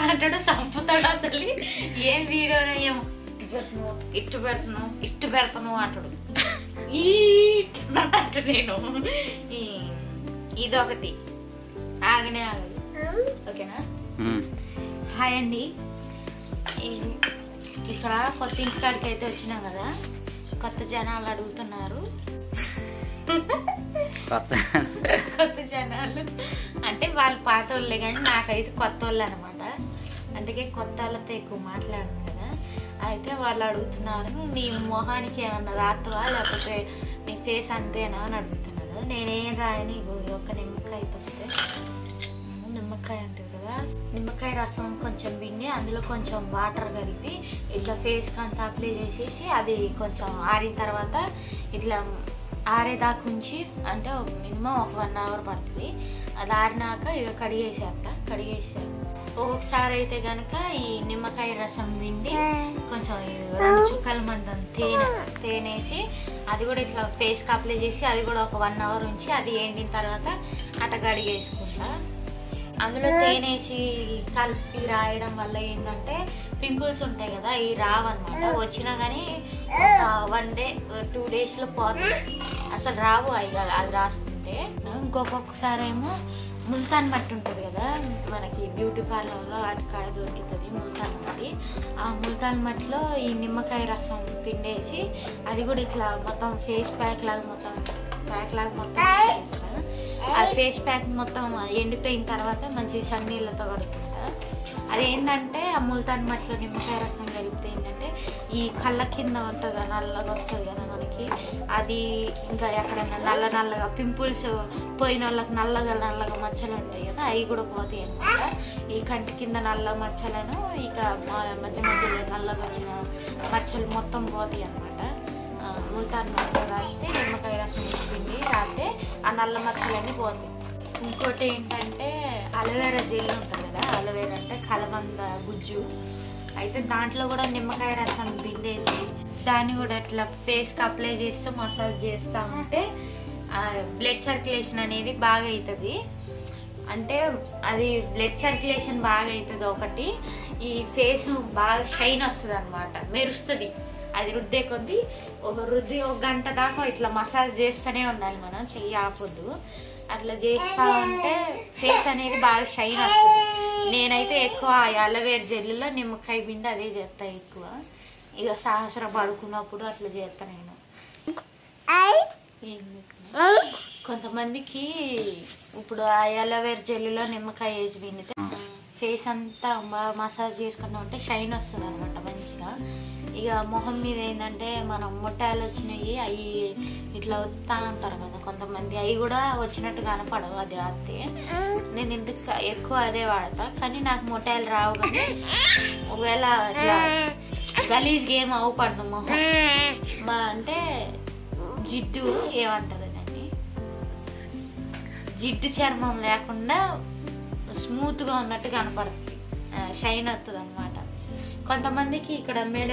అంటాడు చంపుతాడు అసలు ఏం వీడియోనే ఏమో ఇట్టు పెడతాను అంటాడు ఈట్టు నేను ఇదొకటి ఆగనే ఆగదు ఓకేనా. హాయ్ అండి, ఇక్కడ కొత్త ఇంటికాడికి అయితే వచ్చినాం కదా, కొత్త జనాలు అడుగుతున్నారు. కొత్త జనాలు అంటే వాళ్ళు పాత వాళ్ళే కానీ నాకైతే కొత్త వాళ్ళు అనమాట. అందుకే కొత్త వాళ్ళతో ఎక్కువ మాట్లాడను కదా. అయితే వాళ్ళు అడుగుతున్నారు, నీ మొహానికి ఏమన్నా రాత్తవా లేకపోతే నీ ఫేస్ అంతేనా అని అడుగుతున్నారు. నేనేం రాయని ఒక నిమ్మకాయ తప్పితే, నిమ్మకాయ అంటే కదా, నిమ్మకాయ రసం కొంచెం పిండి అందులో కొంచెం వాటర్ కలిపి ఇట్లా ఫేస్కి అంతా అప్లై చేసేసి అది కొంచెం ఆరిన తర్వాత ఇట్లా ఆరేదాకా ఉంచి, అంటే మినిమం ఒక 1 అవర్ పడుతుంది. అది ఆరినాక ఇక కడిగేసాను. ఒక్కొక్కసారి అయితే కనుక ఈ నిమ్మకాయ రసం పిండి కొంచెం 2 చుక్కల మందం తేనేసి అది కూడా ఇట్లా ఫేస్కి అప్లై చేసి అది కూడా ఒక 1 అవర్ ఉంచి అది ఎండిన తర్వాత అట్ట కడిగేసుకుంటా. అందులో తేనేసి కలిపి రాయడం వల్ల ఏంటంటే పింపుల్స్ ఉంటాయి కదా, ఇవి రావన్నమాట. వచ్చినా కానీ ఒక 1 డే 2 డేస్లో పోతుంది, అసలు రావు అది రాసుకుంటే. ఇంకొకసారి ఏమో ముల్తాన్ మట్టి ఉంటుంది కదా, మనకి బ్యూటీ పార్లర్లో అటుకాడ దొరుకుతుంది ముల్తాన్ మట్టి. ఆ ముల్తాన్ మట్టిలో ఈ నిమ్మకాయ రసం పిండేసి అది కూడా ఇట్లా మొత్తం ఫేస్ ప్యాక్ లాగా మొత్తం చేస్తాను. ఆ ఫేస్ ప్యాక్ మొత్తం ఎండిపోయిన తర్వాత మంచి చన్నీళ్ళతో కడుక్కుంటా. అదేంటంటే ఆ ముల్తాన్ మట్టిలో నిమ్మకాయ రసం కలిపితే ఏంటంటే ఈ కళ్ళ కింద ఉంటుంది నల్లగా వస్తుంది కదా మనకి, అది ఇంకా ఎక్కడైనా నల్లగా పింపుల్స్ పోయిన వాళ్ళకి నల్లగా మచ్చలు ఉంటాయి కదా, అవి కూడా పోతాయి అన్నమాట. ఈ కంటి కింద నల్ల మచ్చలను ఇక మధ్యలో నల్లగా వచ్చిన మచ్చలు మొత్తం పోతాయి అన్నమాట. ముల్తాన్ మట్టిలో రాస్తే నిమ్మకాయ రసం పిండి రాస్తే ఆ నల్ల మచ్చలన్నీ పోతాయి. ఇంకోటి ఏంటంటే అలోవెరా జెల్ ఉంటుంది కదా, అలోవెరా అంటే కలబంద గుజ్జు, అయితే దాంట్లో కూడా నిమ్మకాయ రసం పిండేసి దాన్ని కూడా అట్లా ఫేస్కి అప్లై చేస్తూ మసాజ్ చేస్తూ ఉంటే బ్లడ్ సర్క్యులేషన్ అనేది బాగా అవుతుంది. అంటే అది బ్లడ్ సర్క్యులేషన్ బాగా అవుతుంది ఒకటి, ఈ ఫేస్ బాగా షైన్ వస్తుంది అనమాట, మెరుస్తుంది. అది రుద్దే కొద్దీ ఒక 1 గంట దాకా ఇట్లా మసాజ్ చేస్తూనే ఉండాలి, మనం చెయ్యి ఆపొద్దు. అట్లా చేస్తూ ఉంటే ఫేస్ అనేది బాగా షైన్ వస్తుంది. నేనైతే ఎక్కువ అలోవేరా జెల్లో నిమ్మకాయ పిండి అదే చేస్తా ఎక్కువ, ఇక సహస్రం పడుకున్నప్పుడు అట్లా చేస్తా నేను. కొంతమందికి ఇప్పుడు ఆ అలోవేరా జెల్లో నిమ్మకాయ వేసి పిండితే ఫేస్ అంతా బాగా మసాజ్ చేసుకుంటూ ఉంటే షైన్ వస్తుంది అనమాట మంచిగా. ఇక మొహం మీద ఏంటంటే మనం మొట్టాలు వచ్చినాయి అవి ఇట్లా వస్తా ఉంటారు కదా కొంతమంది, అవి కూడా వచ్చినట్టు కనపడవు అది రాస్తే. నేను ఎందుకు ఎక్కువ అదే వాడతా, కానీ నాకు మొట్టాలు రావు. కానీ ఒకవేళ ఇట్లా గలీజ్గా ఏం అవ్వపడదు మొహం అంటే జిడ్డు ఏమంటారు దాన్ని, జిడ్డు చర్మం లేకుండా స్మూత్గా ఉన్నట్టు కనపడుతుంది, షైన్ వస్తుంది అనమాట. కొంతమందికి ఇక్కడ మెడ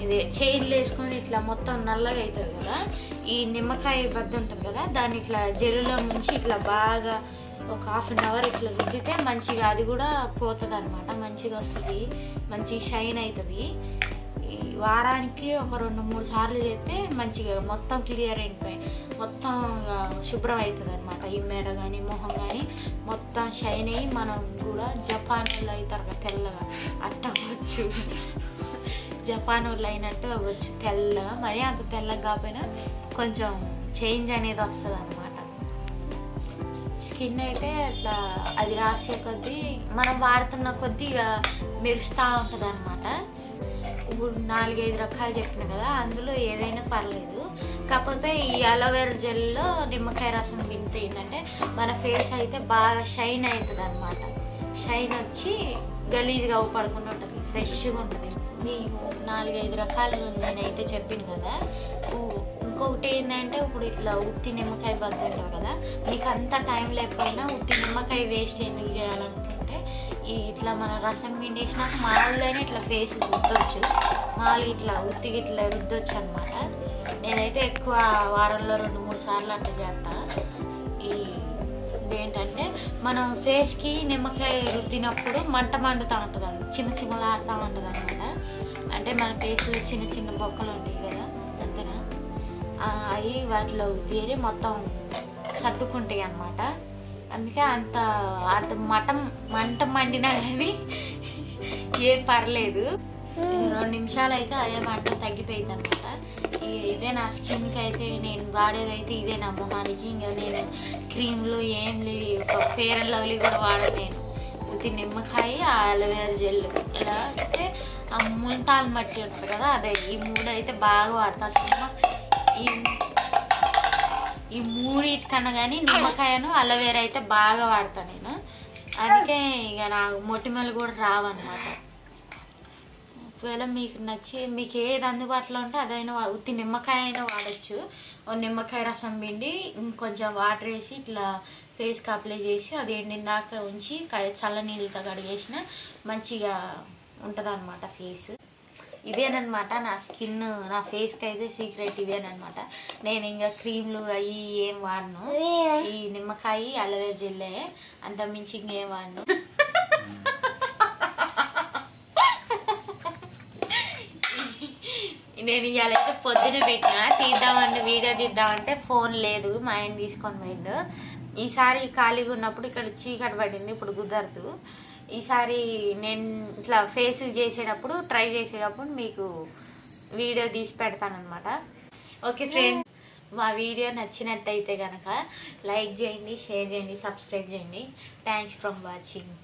ఇది చైన్లు వేసుకొని ఇట్లా మొత్తం నల్లగా అవుతుంది కదా, ఈ నిమ్మకాయ బద్ద ఉంటుంది కదా దాన్ని ఇట్లా జెల్లో ముంచి ఇట్లా బాగా ఒక 1/2 అవర్ ఇట్లా రుద్దితే మంచిగా అది కూడా పోతుంది అనమాట, మంచిగా వస్తుంది, మంచి షైన్ అవుతుంది. ఈ వారానికి ఒక 2-3 సార్లు చేస్తే మంచిగా మొత్తం క్లియర్ అయిపోయి మొత్తం శుభ్రం అవుతుంది అనమాట. ఈ మెడ కానీ మొహం కానీ మొత్తం షైన్ అయ్యి మనం కూడా జపాన్ వాళ్ళు అవుతారు కదా తెల్లగా అట్ట అవ్వచ్చు, జపాన్ వాళ్ళు అయినట్టు అవ్వచ్చు తెల్లగా, మరి అంత తెల్లగా కాకపోయినా కొంచెం చేంజ్ అనేది వస్తుంది అనమాట. స్కిన్ అయితే అట్లా అది రాసే కొద్దీ మనం వాడుతున్న కొద్దీ ఇక మెరుస్తూ ఉంటుంది అనమాట. ఇప్పుడు 4-5 రకాలు చెప్పిన కదా, అందులో ఏదైనా పర్లేదు. కాకపోతే ఈ అలోవెరా జెల్లో నిమ్మకాయ రసం పిండితే ఏంటంటే మన ఫేస్ అయితే బాగా షైన్ అవుతుంది అనమాట, షైన్ వచ్చి గలీజ్గా పడకుండా ఉంటుంది, ఫ్రెష్గా ఉంటుంది. మీకు 4-5 రకాలు నేనైతే చెప్పాను కదా. ఇంకొకటి ఏంటంటే ఇప్పుడు ఇట్లా ఉత్తి నిమ్మకాయ బద్ద ఉంటుంది కదా, మీకు అంత టైం లేకపోయినా ఉత్తి నిమ్మకాయ వేస్ట్ ఎందుకు చేయాలనుకుంటే ఇట్లా మనం రసం పిండేసినాక మామూలుగానే ఇట్లా ఫేస్ రుద్దొచ్చు, మామూలుగా ఇట్లా ఉత్తికి ఇట్లా రుద్దొచ్చు అనమాట. నేనైతే ఎక్కువ వారంలో 2-3 సార్లు అట్లా చేస్తా. ఈ ఏంటంటే మనం ఫేస్కి నిమ్మకాయ రుద్దినప్పుడు మంట మండుతూ ఉంటుంది అండి, చిమ్మలాడుతూ ఉంటుంది అనమాట. అంటే మన ఫేస్లో చిన్న చిన్న బొక్కలు ఉంటాయి కదా, అంతేనా, అవి వాటిలో తీరి మొత్తం సర్దుకుంటాయి అన్నమాట. అందుకే అంత మంట మండినా కానీ ఏం పర్లేదు, 2 నిమిషాలు అయితే అదే మంట తగ్గిపోయింది అనమాట. ఇదే నా స్కిన్కి అయితే నేను వాడేదైతే ఇదే నా మొహానికి. ఇంకా నేను క్రీమ్లు ఏం లేవు, ఒక ఫేర్ అండ్ లవ్లీ కూడా వాడను నేను. ఉత్తి నిమ్మకాయ, అలోవేరా జెల్, ఇలా అంటే ఆ ముంతాలు మట్టి ఉంటుంది కదా, అదే ఈ 3 అయితే బాగా వాడతా. అసలు ఈ 3 కానీ నిమ్మకాయను అలోవేరా అయితే బాగా వాడతాను నేను. అందుకే ఇక నాకు మొటిమలు కూడా రావన్నమాట. ఒకవేళ మీకు నచ్చి మీకు ఏది అందుబాటులో ఉంటే అదైనా ఉత్తి నిమ్మకాయ అయినా వాడచ్చు. నిమ్మకాయ రసం పిండి కొంచెం వాటర్ వేసి ఇట్లా ఫేస్కి అప్లై చేసి అది ఎండిన ఉంచి చల్ల నీళ్ళతో కడిగేసిన మంచిగా ఉంటుంది అనమాట ఫేస్. ఇదేనమాట నా స్కిన్, నా ఫేస్కి అయితే సీక్రెట్ ఇదేనమాట. నేను ఇంకా క్రీమ్లు అవి ఏం వాడను, ఈ నిమ్మకాయ అలోవేరా జెల్లే, అంత మించి ఇంకేం వాడను. నేను ఇవాళ అయితే పొద్దున పెట్టిన తీద్దామంటే వీడియో తీద్దామంటే ఫోన్ లేదు, మా ఆయన తీసుకొని పోయిండు. ఈసారి ఖాళీగా ఉన్నప్పుడు ఇక్కడ చీకటి పడింది, ఇప్పుడు కుదరదు. ఈసారి నేను ఇట్లా ఫేస్ చేసేటప్పుడు ట్రై చేసేటప్పుడు మీకు వీడియో తీసి పెడతానమాట. ఓకే ఫ్రెండ్స్, మా వీడియో నచ్చినట్టయితే కనుక లైక్ చేయండి, షేర్ చేయండి, సబ్స్క్రైబ్ చేయండి. Thanks for watching.